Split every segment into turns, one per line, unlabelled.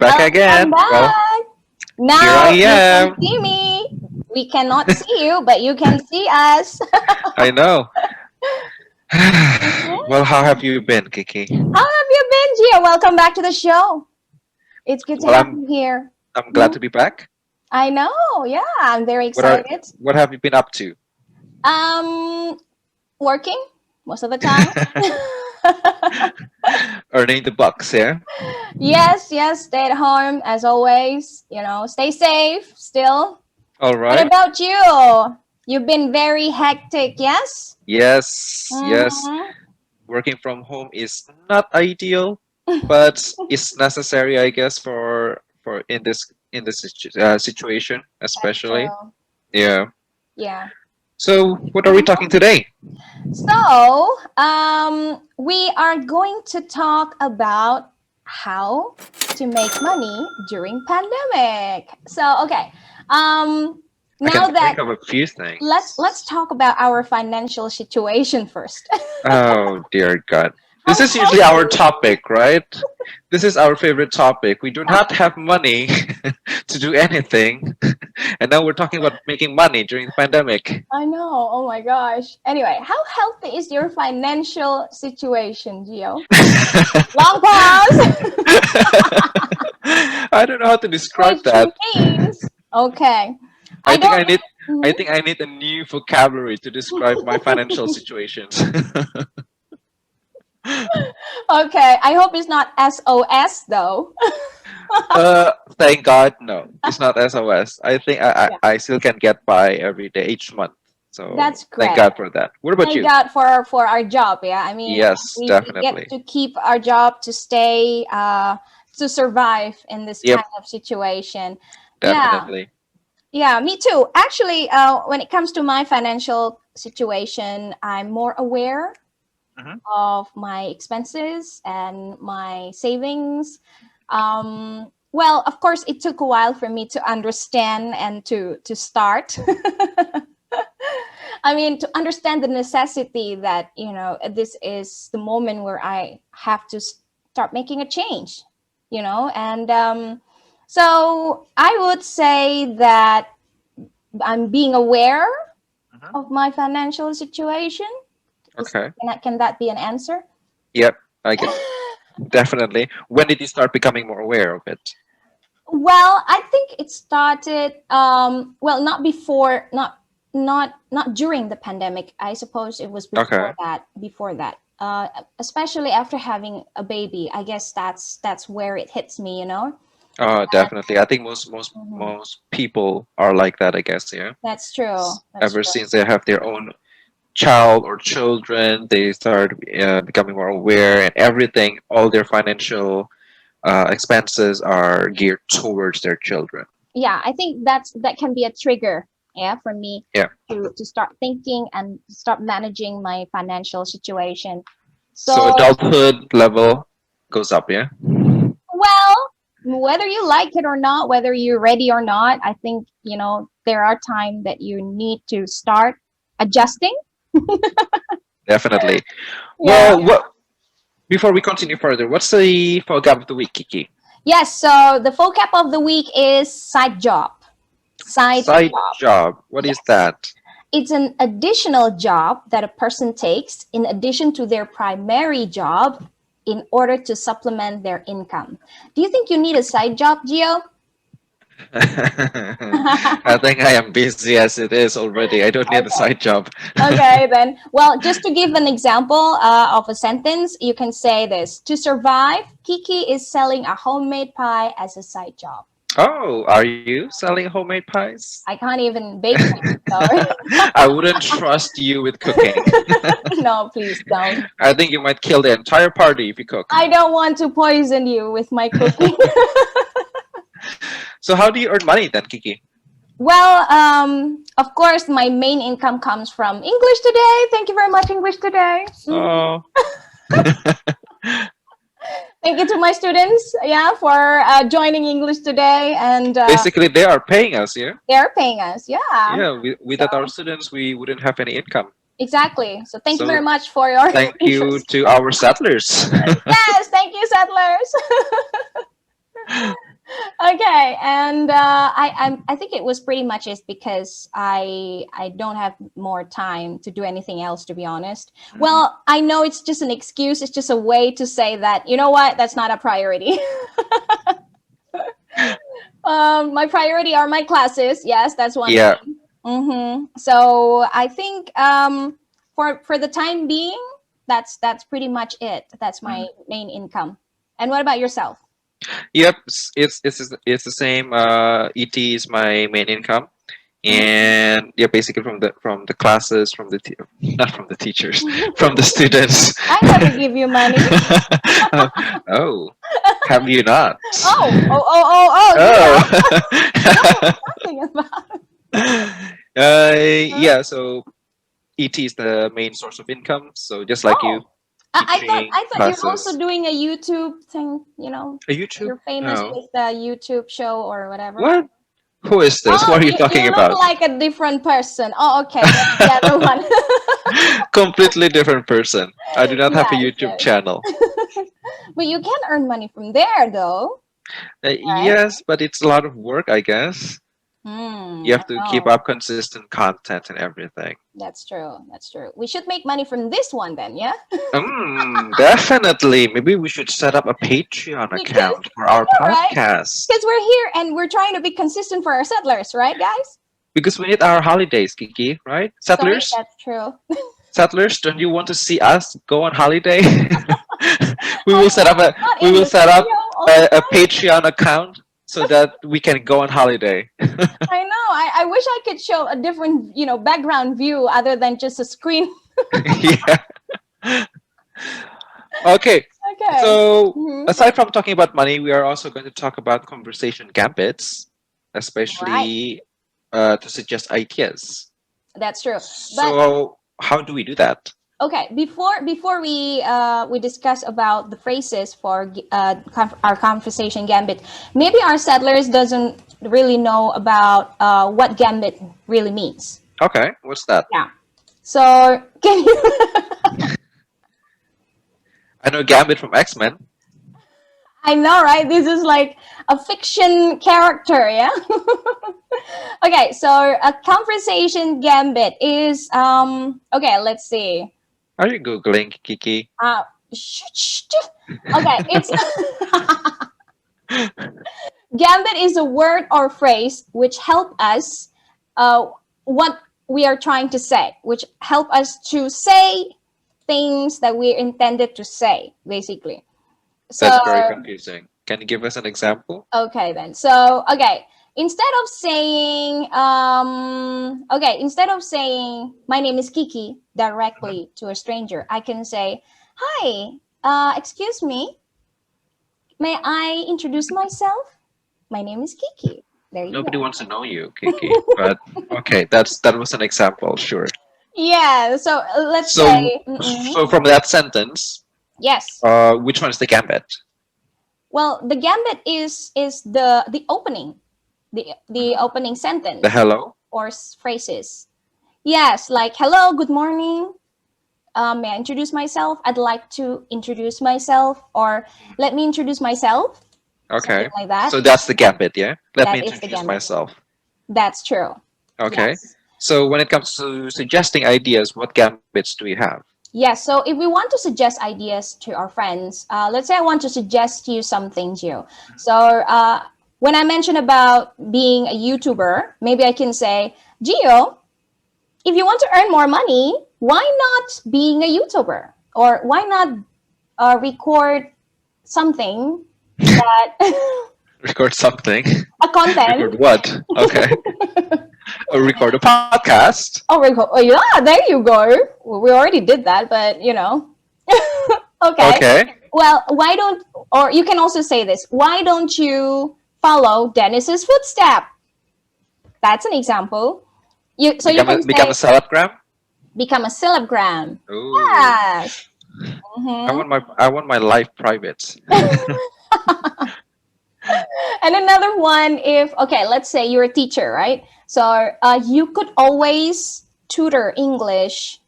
back
Welcome
again. Well,
back.
here I
Now you can
am.
see me. We cannot see you, but you can see us.
I know.
Mhm.
Well, how have you been, Kiki?
How have you been, Gia? Welcome back to the show. It's good to
Well,
have
I'm
you here.
I'm glad
Mhm.
to be back.
I know. Yeah, I'm very
What are
excited.
what have you been up to?
Um, Working most of the time.
Earning the bucks, yeah.
Yes, yes. Stay at home as always. Stay safe. Still.
All
What
right.
about you? You've been very hectic. Yes.
Yes, yes.
Mm-hmm.
Working from home is not ideal, but it's necessary, I guess, for in this situation,
That's
especially.
true.
Yeah.
Yeah.
So, what are we talking
Mhm.
today?
We are going to talk about how to make money during pandemic. Okay. Um,
I can
Now
think
that
of a few
let's
things.
talk about our financial situation first.
Oh dear God. This
How
is usually our
healthy?
topic, right? This is our favorite topic. We do not have money to do anything. And now we're talking about making money during the pandemic.
I know. Oh my gosh. Anyway, how healthy is your financial situation, Gio? Long pause.
I don't know how to describe
Which
that.
means okay.
I
I
think
don't.
I need I
Mhm.
think I need a new vocabulary to describe my financial situations.
Okay, I hope it's not SOS though.
Thank God, no. It's not SOS. I think
Yeah,
I still can get by every day, each month. So
that's
thank
great.
God for that. What about
Thank
you?
God for our job. Yeah, I mean,
Yes,
we get
definitely.
to keep our job to stay to survive in this
Yep,
kind of situation. Yeah,
definitely.
yeah, me too. Actually, when it comes to my financial situation, I'm more aware
Hmm.
of my expenses and my savings. Well, of course, it took a while for me to understand and to start. I mean, to understand the necessity that this is the moment where I have to start making a change. And so I would say that I'm being aware
Hmm.
of my financial situation.
Okay.
Can that be an answer?
Yep, I can definitely. When did you start becoming more aware of it?
Well, I think it started well, not before, not during the pandemic. I suppose it was
Okay.
before that. Especially after having a baby. I guess that's where it hits me.
Definitely. I think most people are like that, I guess, yeah.
That's true. That's
Ever
true.
since they have their own child or children, they start becoming more aware and everything, all their financial expenses are geared towards their children.
Yeah, I think that can be a trigger, yeah, for me
Yeah.
to start thinking and start managing my financial situation.
So
So,
adulthood level goes up, yeah?
well, whether you like it or not, whether you're ready or not, I think, there are times that you need to start adjusting.
Definitely.
Yeah.
Well, what before we continue further, what's the vocab of the week, Kiki?
Yes, so the vocab of the week is side job. Side
Side
job.
job. What is
Yes.
that?
It's an additional job that a person takes in addition to their primary job in order to supplement their income. Do you think you need a side job, Gio?
I think I am busy as it is already. I don't need a
Okay.
side job.
Okay, then. Well, just to give an example of a sentence, you can say this: To survive, Kiki is selling a homemade pie as a side job.
Oh, are you selling homemade pies?
I can't even bake them, so
I wouldn't trust you with cooking.
no, please don't.
I think you might kill the entire party if you cook.
I don't want to poison you with my cooking.
So, how do you earn money then, Kiki?
Well, of course, my main income comes from English Today. Thank you very much, English Today.
Oh,
Thank you to my students, yeah, for joining English Today, and
basically, they are paying us, yeah?
they're paying us, yeah.
Yeah,
So
without our students, we wouldn't have any income.
exactly. So thank you very
So,
much for your
thank you
interest.
to our settlers.
Yes, thank you, settlers. Okay, and I think it was pretty much is because I don't have more time to do anything else, to be honest.
Mhm.
Well, I know it's just an excuse. It's just a way to say that, you know what, that's not a priority. My priority are my classes. Yes, that's one
Yeah.
thing. So I think for the time being, that's pretty much it. That's my
Mhm.
main income. And what about yourself?
Yep. It's the same. ET is my main income,
Mhm.
and yeah, basically from the classes, from the not from the teachers, from the students.
I never give you money.
Uh, oh, have you not?
Yeah. What are
Oh.
we talking about? Huh?
Yeah. So ET is the main source of income. So just like you,
Oh,
teaching
I thought you're also
classes.
doing a YouTube thing. You know,
A YouTube?
you're famous
No.
with the YouTube show or whatever.
What? Who is this?
Oh,
What are you
you
talking
look
about?
like a different person. Oh, okay, that's the other one.
Completely different person. I do not have a
Yes,
YouTube
yes.
channel.
But you can earn money from there, though, right?
Yes, but it's a lot of work, I guess. You
Hmm. I
have to keep
know.
up consistent content and everything.
That's true. That's true. We should make money from this one then, yeah?
Definitely. Maybe we should set up a Patreon
Because
account for
I
our
know, right?
podcast
Because we're here and we're trying to be consistent for our settlers, right, guys?
because we need our holidays, Kiki, right?
Sorry,
Settlers?
that's true.
Settlers, don't you want to see us go on holiday? we
I
will set up
know,
a
not
we
in
will
the
set
studio
up
all the
a
time.
Patreon account so that we can go on holiday.
I know. I wish I could show a different, background view other than just a screen.
Yeah. Okay.
Okay.
So
Hmm.
aside from talking about money, we are also going to talk about conversation gambits,
Right.
especially to suggest ideas.
That's true. But
So how do we do that?
okay, before we discuss about the phrases for our conversation gambit, maybe our settlers doesn't really know about what gambit really means.
Okay, what's that?
Yeah. So can you?
I know Gambit from X-Men.
I know, right? This is like a fiction character, yeah. Okay, so a conversation gambit is okay. Let's see.
Are you googling, Kiki?
Uh, sh- sh- sh- okay, it's gambit is a word or phrase which help us what we are trying to say, which help us to say things that we intended to say, basically. So
That's very confusing. Can you give us an example?
okay then. So okay, instead of saying my name is Kiki
Mhm.
directly to a stranger, I can say, "Hi, excuse me, may I introduce myself? My name is Kiki." There you
Nobody
go.
wants to know you, Kiki. But okay, that was an example, sure.
Yeah. So let's
So
say,
so from that sentence,
yes.
which one is the gambit?
Well, the gambit is the opening, the
Mhm.
opening
The
sentence
hello?
or phrases. Yes, like hello, good morning. May I introduce myself? I'd like to introduce myself, or let me introduce myself, something
Okay.
like that.
So that's the gambit, yeah? Let me
That is the
introduce
gambit.
myself.
That's true.
Okay.
Yes.
So when it comes to suggesting ideas, what gambits do we have?
Yes. So if we want to suggest ideas to our friends, let's say I want to suggest you something, Gio. So when I mention about being a YouTuber, maybe I can say, Gio, if you want to earn more money, why not being a YouTuber? Or why not record something that
Record something.
a content.
Record what? Okay. Or record a podcast.
Oh, record. Oh, yeah, there you go. Well, we already did that, but okay.
Okay.
Well, why don't, or you can also say this, why don't you follow Dennis's footstep? That's an example. So you can
Become a
say,
celebgram.
become a celebgram.
Ooh.
Yes. Mhm.
I want my life private.
And another one, if okay, let's say you're a teacher, right? So you could always tutor English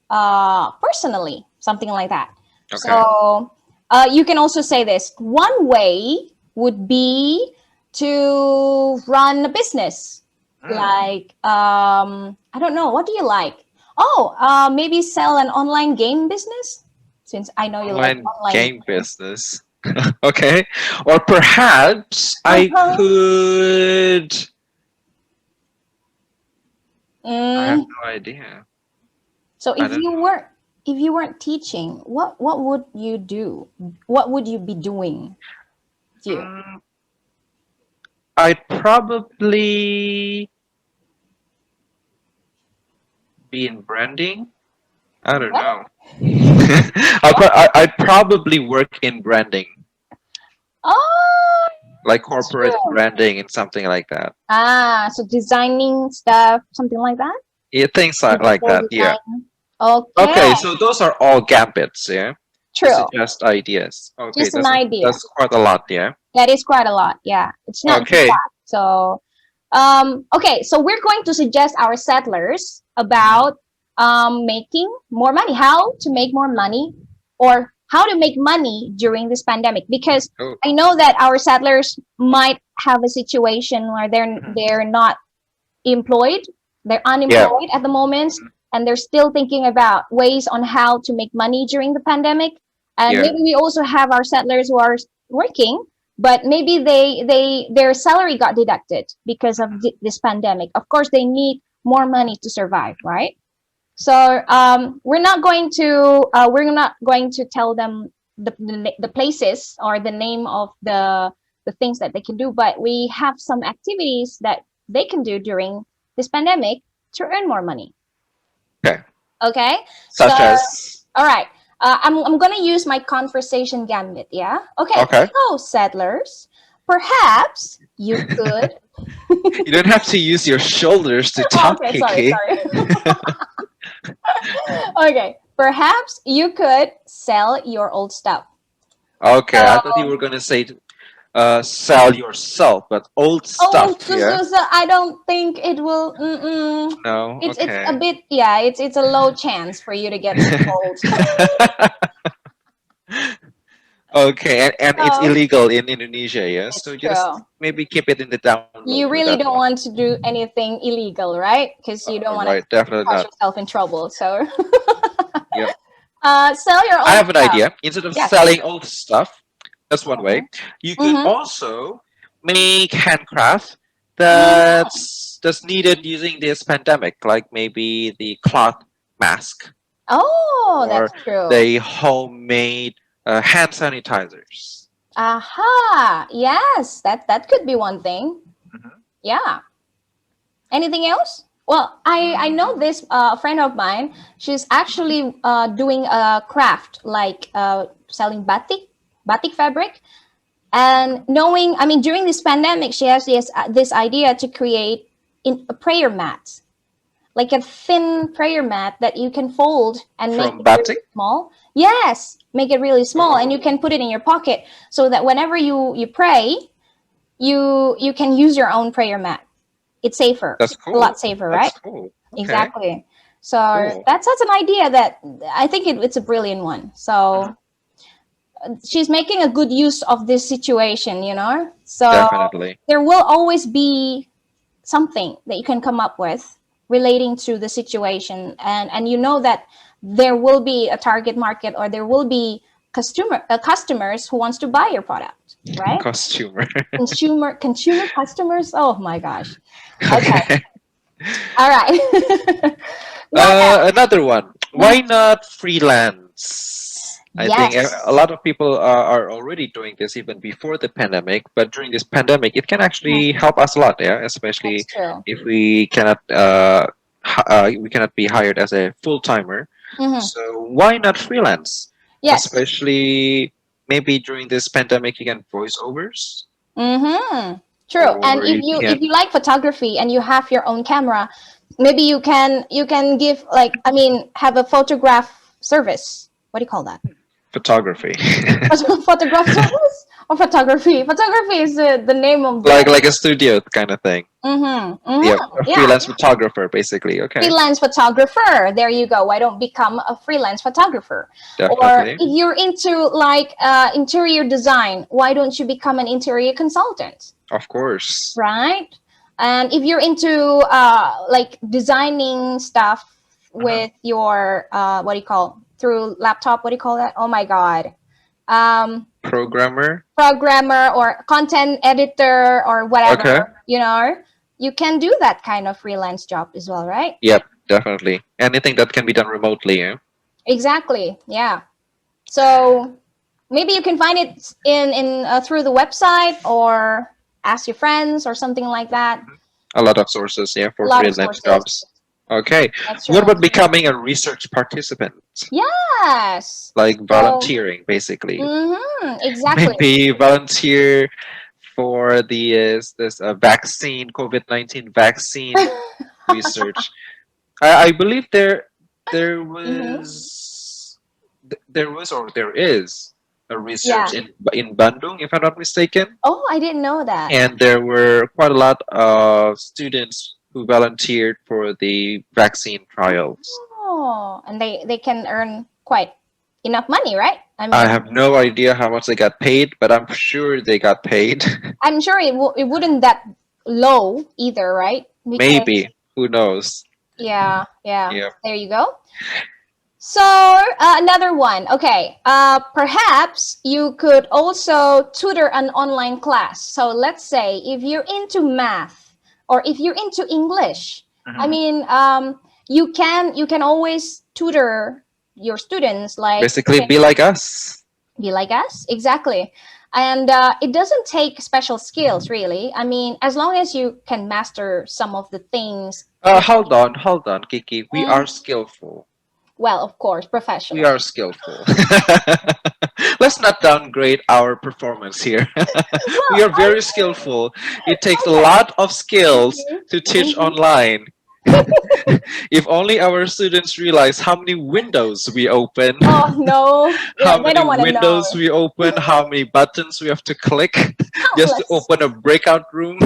personally, something like that.
Okay.
So you can also say this. One way would be to run a business.
Mm.
Like, I don't know, what do you like? Oh, maybe sell an online game business, since I know you like
Online
online.
game business. Okay. Or perhaps I
Uh-huh.
could. I have
Mm,
no idea.
so
I don't
if you weren't teaching, what would you do? What would you be doing?
know.
You.
I'd probably be in branding. I don't
What?
know. I'd probably work in branding,
Oh,
like
that's
corporate
true.
branding and something like that.
Ah, so designing stuff, something like that?
Yeah, things like
Digital
that. Yeah.
design. Okay,
Okay, so those are all gambits. Yeah. This is
true.
just ideas. Okay,
Just an idea.
that's quite a lot. Yeah.
That is quite a lot. Yeah, it's not just
Okay.
that. So, okay, so we're going to suggest our settlers
Mhm.
about making more money, how to make more money, or how to make money during this pandemic. Because
Oh.
I know that our settlers might have a situation where
Mhm.
they're not employed, they're
Yeah.
unemployed at the moment, and they're still thinking about ways on how to make money during the pandemic. And
Yeah.
maybe we also have our settlers who are working, but maybe their salary got deducted because of this pandemic. Of course, they need more money to survive, right? So we're not going to tell them the places or the name of the things that they can do, but we have some activities that they can do during this pandemic to earn more money.
Okay.
Okay, so
Such as.
all right, I'm gonna use my conversation gambit. Yeah. Okay.
Okay.
So settlers, perhaps you could.
You don't have to use your shoulders to talk,
Okay. Sorry.
Kiki.
Sorry. Okay. Perhaps you could sell your old stuff.
Okay, I thought you
So,
were gonna say sell yourself, but old
oh,
stuff.
so,
Yeah.
so, so I don't think it will. Mm-mm.
No.
It's a
Okay.
bit, yeah. It's a low chance for you to get sold.
Okay, and it's
So
illegal in Indonesia, yes.
it's
So just
true.
maybe keep it in the down low
You
for
really
that
don't
one.
want to do anything illegal, right? Because you don't want to
Right, definitely
cause
not.
yourself in trouble. So,
Yep.
sell your
I
old
have an
stuff.
idea. Instead of
Yes.
selling old stuff, that's one
Mm-hmm.
way. You could
Mm-hmm.
also make handcraft
Mm-hmm.
that's needed using this pandemic, like maybe the cloth mask
Oh,
or
that's true.
the homemade hand sanitizers.
Aha. Yes, that could be one thing.
Mhm.
Yeah. Anything else? Well, I know
Mm,
this friend of mine. She's actually doing a craft like selling batik fabric. And knowing, I mean, during this pandemic, she has this idea to create in a prayer mat, like a thin prayer mat that you can fold and make
from
it really
batik.
small. Yes, make it really small, and you
Oh,
can put it in your pocket so that whenever you pray, you can use your own prayer mat. It's safer,
that's
a lot
cool.
safer, right?
That's cool. Okay,
Exactly. So
cool.
that's an idea that I think it's a brilliant one.
Mhm.
So she's making a good use of this situation, you know. So
Definitely.
there will always be something that you can come up with relating to the situation, and you know that there will be a target market, or there will be customers who wants to buy your product, right?
Costumer.
Consumer customers. Oh my gosh. Okay.
Okay.
All right. What
Another one. Why
else?
not freelance? I think a
Yes.
lot of people are already doing this even before the pandemic, but during this pandemic, it can actually
Mhm.
help us a lot. Yeah,
That's
especially
true.
if we cannot be hired as a full timer.
Hmm.
So why not freelance?
Yes.
Especially maybe during this pandemic, you can voiceovers,
Mm-hmm. True. And
or you
if
can
you like photography and you have your own camera, maybe you can give, like, I mean, have a photograph service. What do you call that?
Photography.
Photographers or photography? Photography is the name of the.
Like a studio kind of thing.
Mm-hmm,
Yep,
mm-hmm,
a
yeah,
freelance photographer, basically. Okay,
freelance photographer. There you go. Why don't become a freelance photographer? Or
definitely.
if you're into like interior design, why don't you become an interior consultant?
Of course.
Right? And if you're into like designing stuff
Mhm.
with your what do you call through laptop? What do you call that? Oh my god. Um,
Programmer.
Programmer or content editor or
Okay.
whatever, you can do that kind of freelance job as well, right?
Yep, definitely. Anything that can be done remotely. Eh?
Exactly. Yeah. So maybe you can find it in through the website or ask your friends or something like that.
A lot of sources, yeah,
A
for
lot of
freelance
sources.
jobs. Okay.
That's
What
right.
about becoming a research participant?
Yes.
Like
So,
volunteering, basically.
exactly.
Maybe volunteer for the this vaccine, COVID-19 vaccine research. I believe there
Hmm.
was or there is a
Yeah.
research in Bandung, if I'm not mistaken,
Oh, I didn't know that.
and there were quite a lot of students who volunteered for the vaccine trials.
Oh, and they can earn quite enough money, right? I
I
mean,
have no idea how much they got paid, but I'm sure they got paid.
I'm sure it wouldn't that low either, right? Because
Maybe, who knows?
yeah, yeah.
Yeah.
There you go. So another one. Okay. Perhaps you could also tutor an online class. So let's say if you're into math or if you're into English, I
Mhm.
mean, you can always tutor your students. Like
Basically, be like us.
be like us, exactly. And it doesn't take special skills, really. I mean, as long as you can master some of the things.
Hold on, Kiki. We are
Mm,
skillful.
well, of course,
We
professional.
are skillful. Let's not downgrade our performance here. We
Well,
are very skillful. It takes a
okay.
lot of skills
Mhm,
to teach
mhm.
online. If only our students realize how many windows we open,
Oh no,
how
they
many
don't want to know.
windows we open, how many buttons we have to click just to
Countless,
open a breakout room.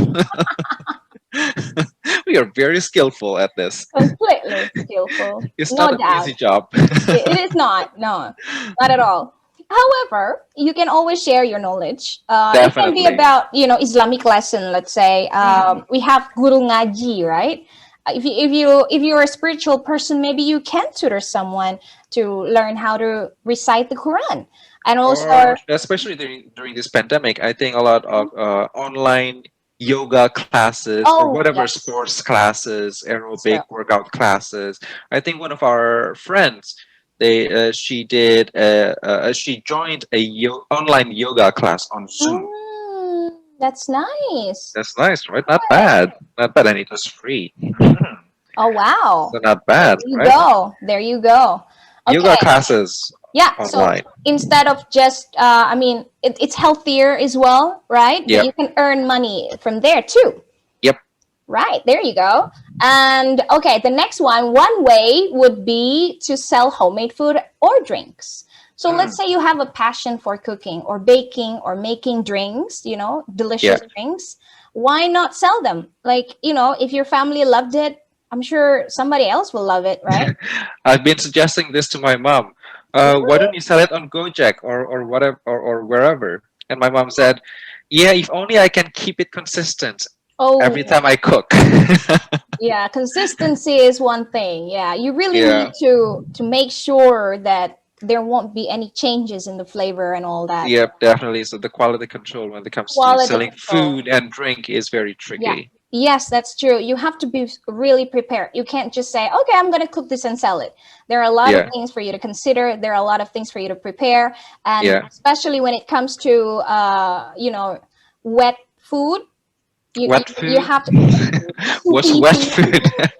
We are very skillful at this.
completely skillful,
It's
no
not an
doubt.
easy job.
It is not, no, not at all. However, you can always share your knowledge. It can be
Definitely.
about Islamic lesson. Let's say
Mhm.
we have guru ngaji, right? If you're a spiritual person, maybe you can tutor someone to learn how to recite the Quran, and
Or
also
especially during this pandemic, I think a lot of online yoga classes or
oh
whatever
yes,
sports classes,
that's true.
aerobic workout classes. I think one of our friends, she joined a online yoga class on Zoom.
That's nice.
That's nice, right? Not bad. Not bad, and it was free.
Oh wow.
So not
There
bad,
you
right?
go. There you go.
Yoga
Okay.
classes
Yeah. So
online.
instead of just, I mean, it's healthier as well, right? But
Yep.
you can earn money from there too.
Yep.
Right. There you go. And okay, the next one way would be to sell homemade food or drinks. So let's
Mm,
say you have a passion for cooking or baking or making drinks,
yeah.
delicious drinks. Why not sell them? Like, if your family loved it, I'm sure somebody else will love it, right?
I've been suggesting this to my mom. Why don't you sell it on Gojek or whatever or wherever? And my mom said, "Yeah, if only I can keep it consistent every
Oh,
time I cook."
yeah, consistency is one thing. Yeah, you really need
Yeah.
to make sure that there won't be any changes in the flavor and all that.
Yep, definitely. So the quality control when it comes to
Quality
selling
control.
food and drink is very
Yeah.
tricky.
Yes, that's true. You have to be really prepared. You can't just say, "Okay, I'm going to cook this and sell it." There are a lot of
Yeah.
things for you to consider. There are a lot of things for you to prepare, and
Yeah.
especially when it comes to wet food, you
Wet
you
food.
have to
What's
soupy
wet
food.
food?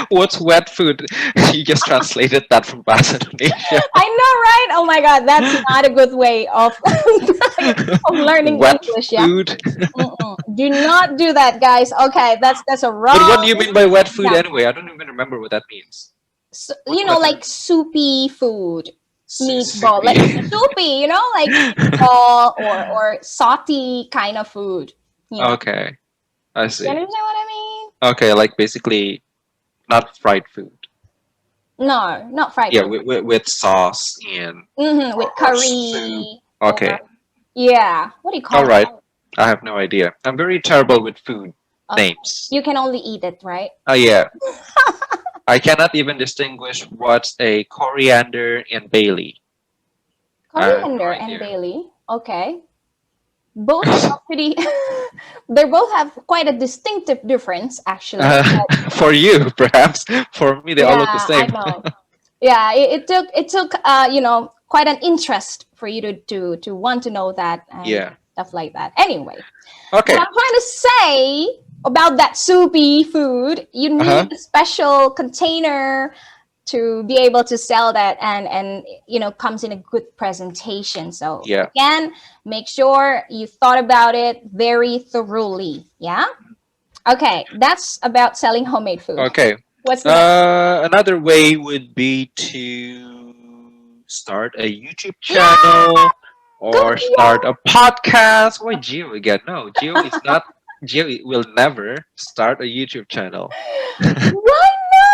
What's wet food? You just translated that from Bahasa Indonesia.
I know, right? Oh my God, that's not a good way of of learning
Wet
English. Yeah,
food.
do not do that, guys. Okay, that's a
But what
wrong
do you mean by wet food
example.
anyway? I don't even remember what that means.
So,
What's wet
like
food?
soupy food. meatball, like
Soupy.
soupy, like meatball or salty kind of food. You know,
Okay, I
you
see.
understand what I mean?
Okay, like basically not fried food.
No, not fried
Yeah,
food.
with sauce and
With
or soup.
curry or
Okay,
yeah, what do you
all
call
right.
that?
I have no idea. I'm very terrible with food
Okay,
names.
you can only eat it, right?
Oh yeah, I cannot even distinguish what's a coriander and Bailey. I have no
Coriander and
idea.
Bailey. Okay, both are pretty. They both have quite a distinctive difference, actually.
For you, perhaps. For me, they all look the
Yeah, I
same.
know. Yeah, it took quite an interest for you to want to know that and
Yeah.
stuff like that. Anyway, what
Okay.
I'm trying to say about that soupy food, you
Uh
need
huh.
a special container to be able to sell that and comes in a good presentation. So
Yeah.
again, make sure you thought about it very thoroughly. Yeah. Okay, that's about selling homemade food.
Okay.
What's next?
Another way would be to start a YouTube
Yeah,
channel
good.
or start a podcast. Why Geo again? No, Geo is not. Geo will never start a YouTube channel.
Why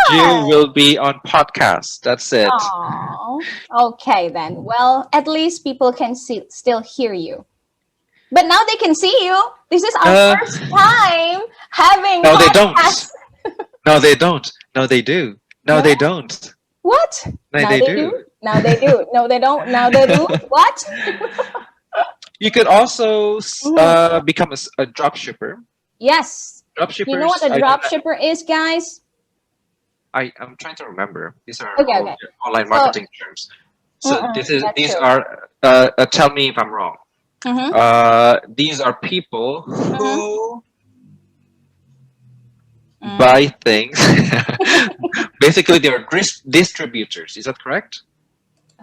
Geo
not?
will be on podcast. That's it.
Oh, okay then. Well, at least people can still hear you. But now they can see you. This is our
Uh,
first time having
no, they don't.
podcast.
No, they don't. No, they do. No,
No?
they don't.
What?
No,
Now
they
they
do.
do? Now they do. No, they don't. Now they do. What?
You could also
Mhm.
become a drop shipper.
Yes.
Drop
You know what
shippers.
a drop shipper is, guys?
I'm trying to remember. These are
Okay,
all
okay.
online
So,
marketing terms. So
that's
these
true.
are tell me if I'm wrong.
Mm-hmm.
These are people
Mm-hmm.
who
Mm.
buy things. Basically, they are distributors. Is that correct?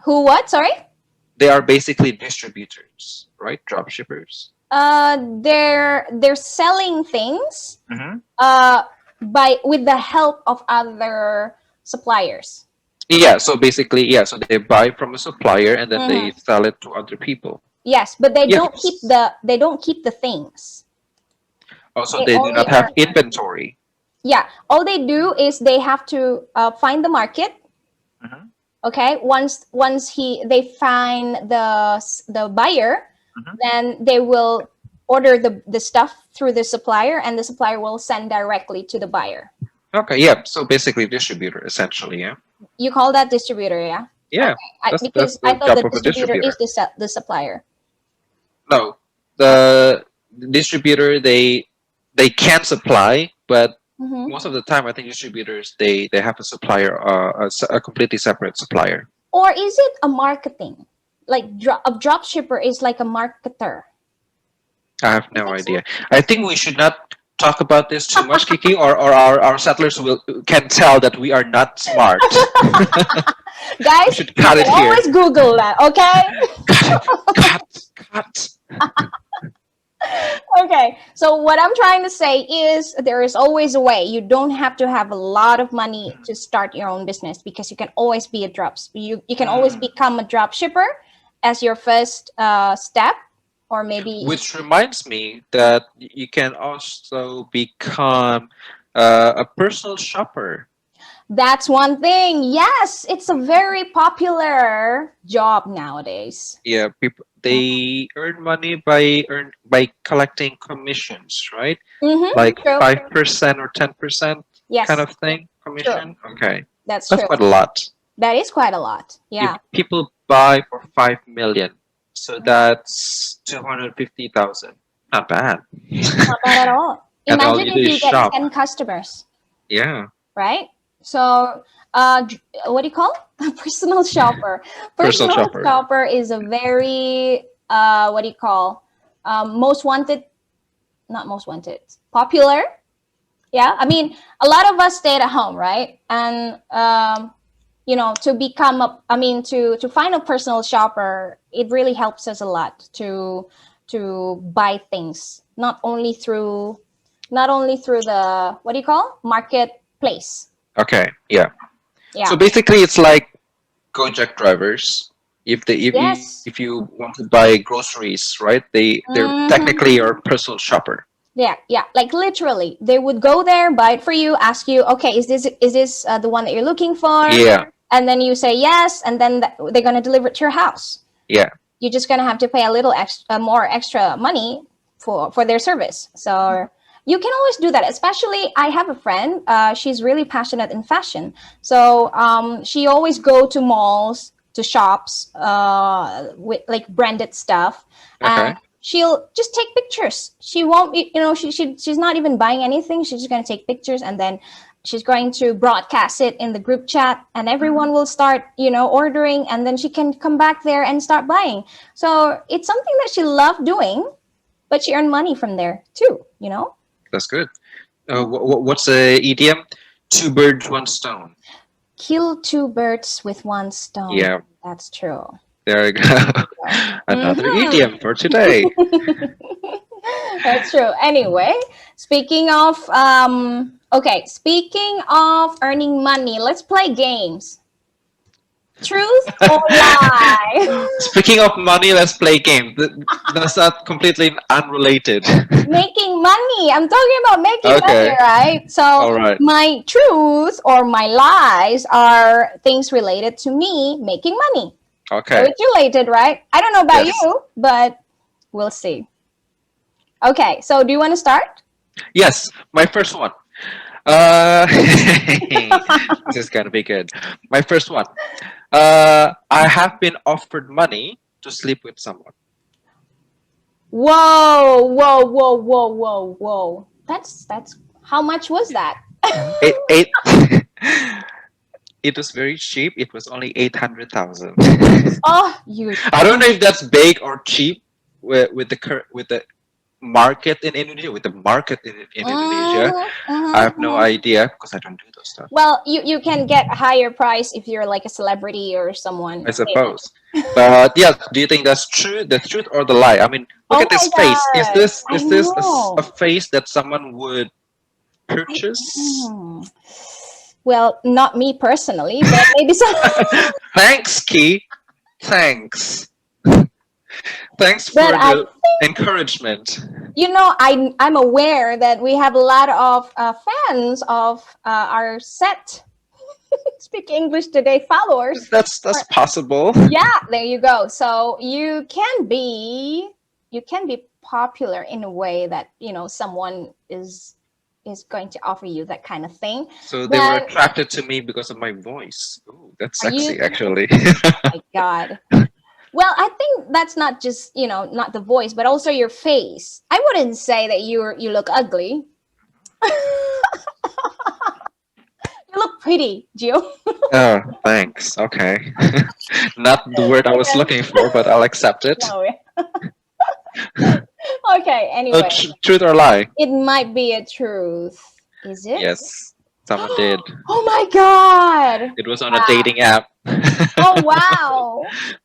Who what? Sorry?
They are basically distributors, right? Drop shippers.
They're selling things
Mm-hmm.
uh by with the help of other suppliers.
Yeah. So basically, yeah. So they buy from a supplier and then they
Mhm.
sell it to other people.
Yes, but they don't keep
Yes.
the things.
Also,
They
they do
only
not have
earn.
inventory.
Yeah, all they do is they have to find the market.
Mhm.
Okay, once they find the buyer,
Mhm.
then they will order the stuff through the supplier, and the supplier will send directly to the buyer.
Okay. Yeah. So basically, distributor essentially. Yeah.
You call that distributor, yeah?
Yeah.
Okay,
That's
because I
the
thought
job
the
of a
distributor is
distributor.
the supplier.
No,
Oh.
the distributor they can supply, but
Mhm.
most of the time, I think distributors they have a supplier, a completely separate supplier.
Or is it a marketing? Like a drop shipper is like a marketer.
I have
You
no
think so?
idea. I think we should not talk about this too much, Kiki, or our settlers will can tell that we are not smart. We
Guys,
should
you
cut
can
it here.
always Google that, okay?
Cut it. Cut.
Okay, so what I'm trying to say is there is always a way. You don't have to have a lot of money to start your own business because you can always be a you can always
Mm.
become a drop shipper as your first step, or maybe
Which reminds me that you can also become a personal shopper.
that's one thing. Yes, it's a very popular job nowadays.
Yeah, people they earn money by collecting commissions, right?
Mm-hmm.
Like
True.
5% or 10% kind
Yes,
of thing,
true.
commission. Okay,
That's
that's
true.
quite a lot.
That is quite a lot.
If
Yeah.
people buy for 5 million, so
Mhm.
that's 250,000. Not bad.
Not bad at all.
And all
Imagine
you do
if
is
you get
shop.
10 customers,
Yeah,
right? So, what do you call a personal shopper?
personal
Personal
shopper.
shopper is a very, what do you call, most wanted, not most wanted, popular. Yeah. I mean, a lot of us stayed at home, right? And, to become to find a personal shopper, it really helps us a lot to buy things, not only through the, what do you call, marketplace.
Okay, yeah.
Yeah.
So basically, it's like Gojek drivers. If
Yes.
you want to buy groceries, right? They're technically
Mhm.
your personal shopper.
Yeah, yeah, like literally, they would go there, buy it for you, ask you, okay, is this the one that you're looking for?
Yeah,
And then you say yes, and then they're gonna deliver it to your house.
yeah.
You're just gonna have to pay a little extra, more extra money for their service. So you can always do that. Especially, I have a friend. She's really passionate in fashion, so she always go to malls, to shops, with like branded stuff, and
Okay.
she'll just take pictures. She won't, she's not even buying anything. She's just gonna take pictures, and then she's going to broadcast it in the group chat, and everyone will start, ordering, and then she can come back there and start buying. So it's something that she loved doing, but she earned money from there too.
That's good. What's a idiom? Two birds, one stone.
Kill two birds with one stone.
Yeah,
That's true.
there you go. Another
Mhm.
idiom for today.
That's true. Anyway, speaking of speaking of earning money, let's play games. Truth or lie?
Speaking of money, let's play game. That's not completely unrelated.
Making money. I'm talking about making money,
Okay.
right?
All
So
right.
my truth or my lies are things related to me making money. So
Okay.
it's related, right? I don't know about
Yes.
you, but we'll see. Okay, so do you want to start?
Yes. My first one. Uh, this is gonna be good. My first one. I have been offered money to sleep with someone.
Whoa, whoa, whoa, whoa, whoa, whoa. That's how much was that?
It it was very cheap. It was only 800,000.
Oh, you.
I don't know if that's big or cheap with the market in Indonesia. With the market in Indonesia, I have no
Mhm.
idea because I don't do those stuff.
Well, you can get a higher price if you're like a celebrity or
I
someone famous.
suppose. But yeah, do you think that's true? The truth or the lie? I mean, look
Oh
at
my
this face. Is
god,
this
I
is this a
know.
face that someone would
I,
purchase?
hmm. Well, not me personally, but maybe some.
Thanks, Key. Thanks. Thanks
But
for
I
the encouragement.
I'm aware that we have a lot of fans of our set Speak English Today followers.
That's possible.
Yeah, there you go. So you can be popular in a way that someone is going to offer you that kind of thing.
So they were
Then
attracted to me because of my voice. Oh, that's
are you?
sexy, actually.
My God. Well, I think that's not just not the voice, but also your face. I wouldn't say that you look ugly. You look pretty, Gio.
Oh, thanks. Okay. Not the word I was
Okay.
looking for, but I'll accept it.
No. Okay.
Oh,
Anyway,
truth or lie?
it might be a truth. Is it?
Yes, someone did.
Oh my God.
It was on a
Wow.
dating app.
Oh wow.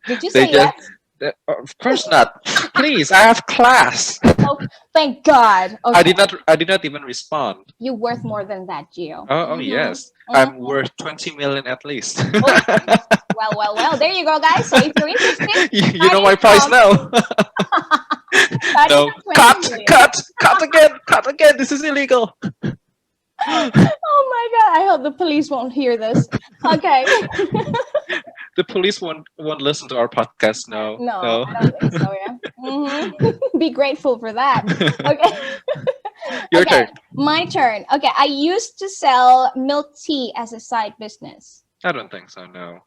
Did you
They
say
just,
yes?
of course not. Please, I have class.
Oh, thank God.
I
Okay.
did not. I did not even respond.
You're worth more than that, Gio.
Oh, yes. I'm worth 20 million at least.
Oh, well. There you go, guys. So if you're interested,
You know my price now.
starting
No,
from 20 million.
cut again. This is illegal.
Oh my God. I hope the police won't hear this. Okay.
The police won't listen to our podcast. No,
No,
no.
I don't think so, yeah. Be grateful for that. Okay.
Your
Okay,
turn.
my turn. Okay, I used to sell milk tea as a side business.
I don't think so. No,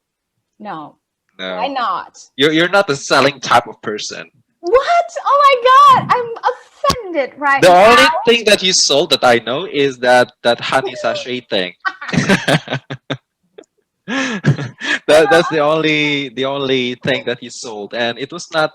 No, why
no.
not?
You're not the selling type of person.
What? Oh my God, I'm offended right
The
now.
only thing that you sold that I know is that honey sachet thing. That's the only thing that he sold, and it was not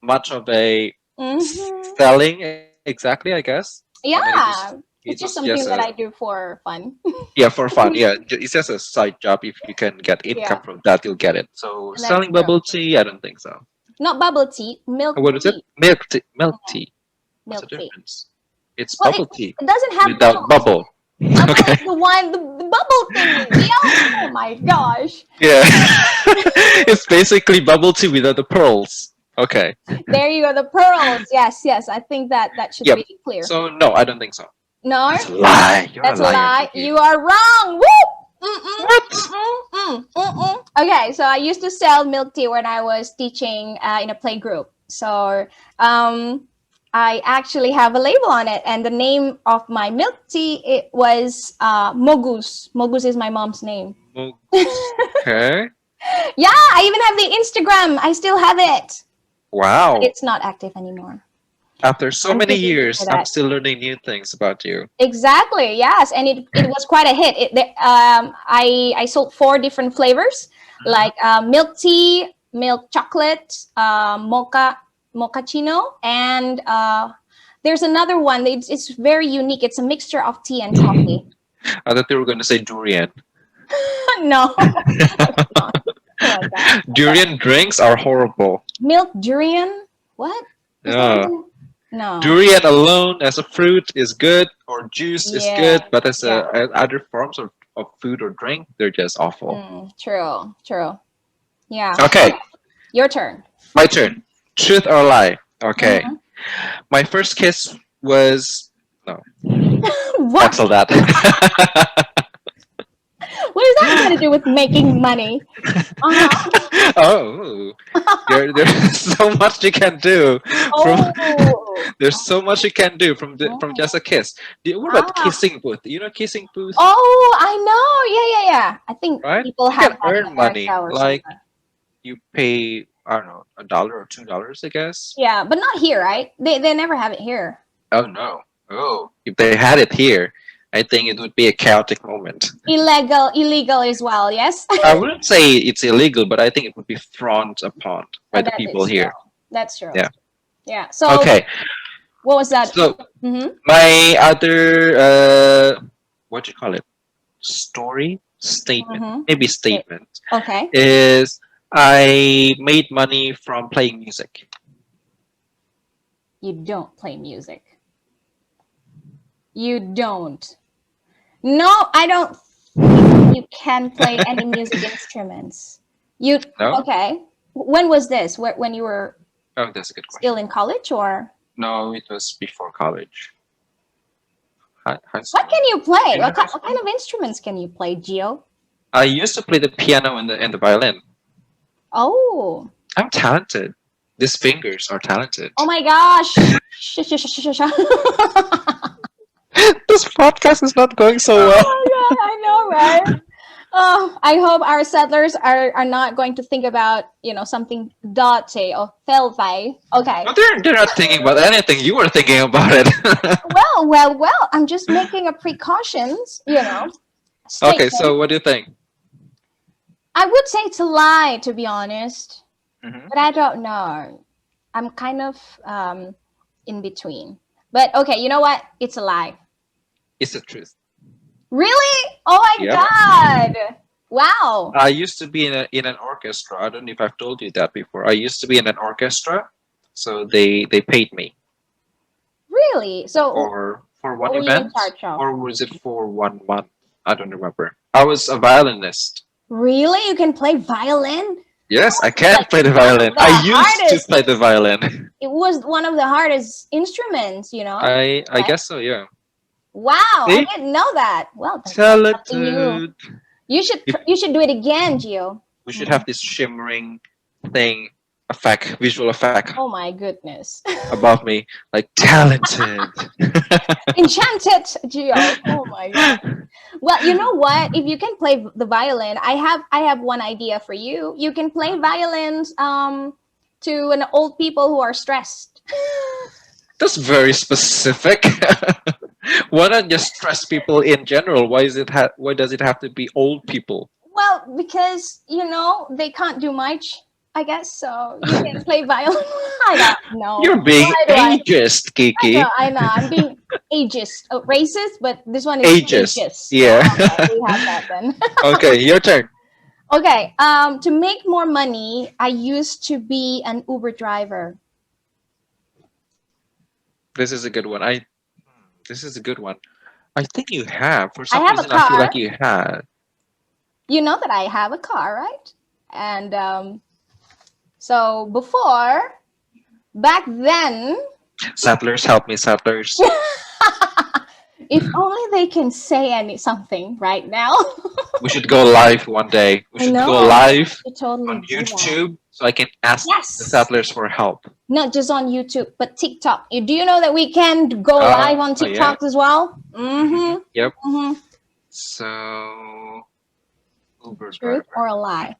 much of a
Mhm.
selling exactly, I guess. I mean,
Yeah,
it
it's
was
just
just
something that
a
I do for fun.
yeah, for fun. Yeah, it's just a side job. If you can get income
Yeah,
from that, you'll get it. So
that's
selling
true.
bubble tea, I don't think so.
Not bubble tea, milk
What is it?
tea.
Milk tea. Milk tea. What's the
Milk tea.
difference? It's
Well,
bubble tea
it doesn't have
without
bubbles.
bubble.
Bubble
Okay.
is the one, the bubble thingy. Oh my gosh.
Yeah. It's basically bubble tea without the pearls. Okay.
There you go. The pearls. Yes, yes. I think that should
Yep.
be clear.
So no, I don't think so.
No,
That's a lie. You're a
that's a
liar,
lie.
Nikki.
You are wrong. Woo! Mm-mm,
What?
mm-mm, mm-mm. Okay, so I used to sell milk tea when I was teaching in a play group. So I actually have a label on it, and the name of my milk tea it was Mogus. Mogus is my mom's name.
Okay.
Yeah, I even have the Instagram. I still have it.
Wow.
It's not active anymore.
After so
I'm
many
thinking
years,
for
I'm
that.
still learning new things about you.
Exactly. Yes, and it was quite a hit. I sold 4 different flavors, like milk tea, milk chocolate, mochaccino, and there's another one. It's very unique. It's a mixture of tea and coffee.
I thought you were going to say durian.
No, it's not. Oh my God.
Durian drinks are horrible.
Milk durian? What? Is that
Yeah.
even- No.
Durian alone as a fruit is good, or juice is good, but as
Yeah.
as other forms of food or drink, they're just awful.
True. True. Yeah.
Okay,
Your turn.
my turn. Truth or lie? Okay.
Mhm.
My first kiss was no.
What?
Cancel that.
What is that got to do with making money? Uh-huh.
Oh, there's so much you can do. From,
Oh.
there's so much you can do from just a kiss. What about
Ah.
kissing booth? You know kissing booth,
Oh, I know. Yeah. I think
right?
people
You
have
can
that
earn
in
money.
America or
Like
somewhere.
you pay, I don't know, $1 or $2, I guess.
Yeah, but not here, right? They never have it here.
Oh no. Oh, if they had it here, I think it would be a chaotic moment.
Illegal as well. Yes.
I wouldn't say it's illegal, but I think it would be frowned upon by the
That
people
is
here.
true. That's true.
Yeah.
Yeah. So
Okay,
what was that?
so
Mm-hmm.
my other what do you call it? Story? Statement.
Mm-hmm.
Maybe statement
Okay.
is I made money from playing music.
You don't play music. You don't. No, I don't think you can play any music instruments. You
No?
okay? When was this? When you were
Oh, that's a good question.
still in college, or
No, it was before college. High school.
what can you play?
In
What
high
kind of instruments can you play, Gio?
I used to play the piano and the violin.
Oh,
I'm talented. These fingers are talented.
oh my gosh! Shh.
This podcast is not going so well.
Oh my God, I know, right? Oh, I hope our settlers are not going to think about something date or felvai. Okay.
No, they're not thinking about anything. You were thinking about it.
Well. I'm just making a precautions.
Okay,
Statement.
so what do you think?
I would say it's a lie, to be honest,
Mhm.
but I don't know. I'm kind of in between. But okay, you know what? It's a lie.
It's the truth.
Really? Oh my
Yep.
God! Wow.
I used to be in an orchestra. I don't know if I've told you that before. I used to be in an orchestra, so they paid me
Really? So
for one
what were you in
event,
charge of?
or was it for 1 month? I don't remember. I was a violinist.
Really? You can play violin?
Yes, I can
Like,
play the violin.
the
I used
hardest.
to play the violin.
It was one of the hardest instruments,
I guess so. Yeah.
Wow,
See?
I didn't know that. Well, that's something new.
Talented.
You should do it again, Gio.
We should have this shimmering thing, visual effect
Oh my goodness.
above me, like talented.
Enchanted, Gio. Oh my God. Well, you know what? If you can play the violin, I have one idea for you. You can play violins to an old people who are stressed.
That's very specific. Why not just stress people in general? Why does it have to be old people?
Well, because they can't do much, I guess. So you can play violin. I don't know.
You're being
Why do I-
ageist, Kiki.
I know. I'm being ageist. Oh, racist, but this one is
Ageist.
ageist.
Yeah.
Okay, we have that then.
Okay, your turn.
Okay. To make more money, I used to be an Uber driver.
This is a good one. This is a good one. I think you have. For
I
some
have a
reason, I feel
car.
like you had.
You know that I have a car, right? And so before, back then,
Settlers, help me, settlers.
if only they can say something right now.
We should go live one day. We
I
should go
know.
live
You totally
on
do that.
YouTube so I can ask the
Yes.
settlers for help.
Not just on YouTube, but TikTok. Do you know that we can go live on
Oh, yeah.
TikTok as well? Mm-hmm.
Yep.
Mm-hmm.
So, Uber
Truth
driver.
or a lie?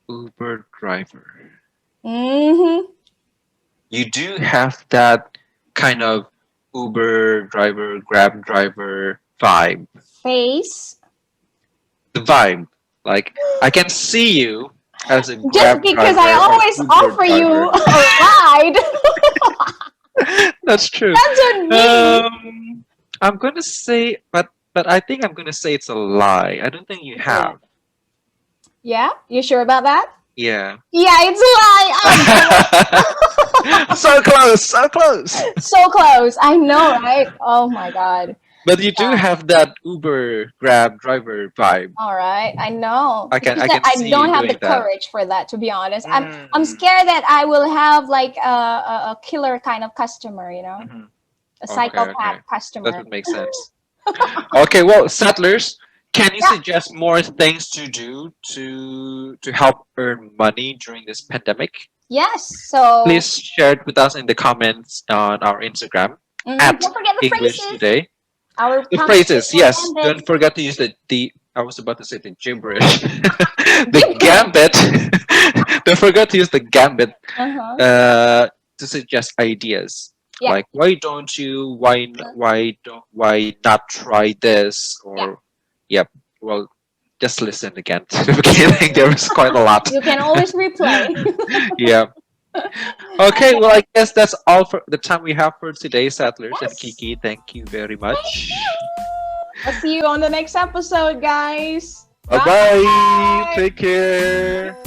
Uber driver.
Mm-hmm.
You do have that kind of Uber driver, Grab driver vibe.
Face.
The vibe. Like, I can see you as a
Just
Grab
because
driver
I
or
always
Uber
offer you
driver.
a ride.
That's true.
That's on me.
I'm gonna say, but I think I'm gonna say it's a lie. I don't think you have.
Yeah? You sure about that?
Yeah.
Yeah, it's a lie. Oh,
So close, so close.
so close. I know, right? Oh my god.
But you do
Yeah.
have that Uber Grab driver vibe.
All right, I know.
I can
It's just that
see
I don't
you
have the
doing that.
courage for that, to be honest. I'm
Mm.
scared that I will have like a killer kind of customer, you know,
Mhm.
a
Okay,
psychopath
okay. That
customer.
would make sense. Okay, well, settlers, can you
Yeah.
suggest more things to do to help earn money during this pandemic?
Yes. So
Please share it with us in the comments on our Instagram at
don't forget the
English
phrases.
Today.
Our
The
pumpkin
phrases, yes.
gambit.
Don't forget to use the. I was about to say the gibberish. The gambit. Don't forget to use the gambit
Uh-huh.
to suggest ideas.
Yeah.
Like why don't you? Why not try this? Or yep. Well, just listen again to the beginning. There was quite a lot.
You can always replay.
Yeah. Okay, well, I guess that's all for the time we have for today, Settlers. And
Yes.
Kiki, thank you very much.
I'll see you on the next episode, guys.
Bye bye. Take care.